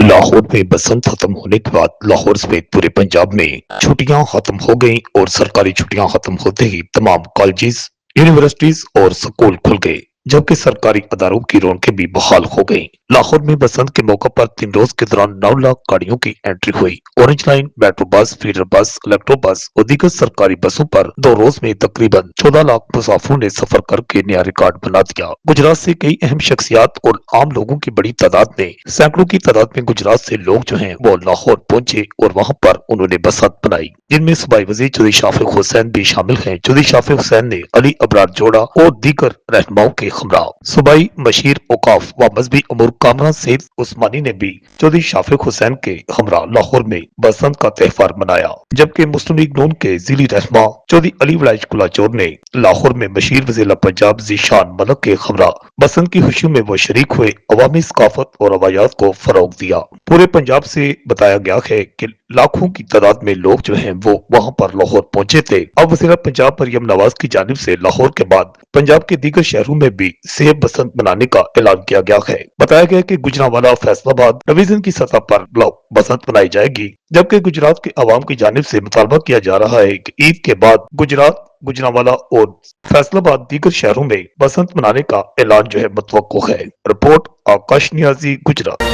लाहौर में बसंत खत्म होने के बाद लाहौर समेत पूरे पंजाब में छुट्टियां खत्म हो गईं और सरकारी छुट्टियां खत्म होते ही तमाम कॉलेजेस, यूनिवर्सिटीज और स्कूल खुल गए, जबकि सरकारी अदारों की रौनकें भी बहाल हो गईं। लाहौर में बसंत के मौके पर 3 रोज के दौरान 9 लाख गाड़ियों की एंट्री हुई। Orange line, metro bus, feeder बस, इलेक्ट्रो बस और दीगर सरकारी बसों पर 2 रोज में तकरीबन 14 लाख मुसाफिरों ने सफर करके नया रिकॉर्ड बना दिया। गुजरात से कई अहम शख्सियात और आम लोगों की बड़ी तादाद में, सैकड़ों की तादाद में गुजरात से लोग जो हैं वो लाहौर पहुंचे और वहां पर उन्होंने बसंत मनाई, जिनमें सूबाई वजीर चौधरी शाफिक हुसैन भी शामिल हैं। चौधरी शाफिक हुसैन ने अली अबरार जोड़ा और दीगर रहनुमाओं के हमरा सूबाई मशीर औकाफ व मजहबी उमूर कामरान सैयद उस्मानी ने भी चौधरी शाफिक हुसैन के हमरा लाहौर में बसंत का त्योहार मनाया, जबकि मुस्लिम लीग नून के जिली रहनुमा चौधरी अली वलायत कुलाचोर ने लाहौर में मशीर वजीर पंजाब जीशान मलक के हमरा बसंत की खुशियों में वो शरीक हुए, अवामी सकाफत और रवायात को फरोग दिया। पूरे पंजाब से बताया गया है कि लाखों की तादाद में लोग जो हैं वो वहां पर लाहौर पहुंचे थे। अब वज़ीर पंजाब मरियम नवाज की जानिब से लाहौर के बाद पंजाब के दीगर शहरों में भी सेब बसंत मनाने का ऐलान किया गया है। बताया गया कि गुजरांवाला, फैसलाबाद डिवीजन की सतह पर बसंत मनाई जाएगी, जबकि गुजरात के अवाम की जानिब से मुतालबा किया जा रहा है कि ईद के बाद गुजरात, गुजरांवाला और फैसलाबाद दीगर शहरों में बसंत मनाने का ऐलान जो है मुतवक्को है। रिपोर्ट आकाश नियाजी, गुजरात।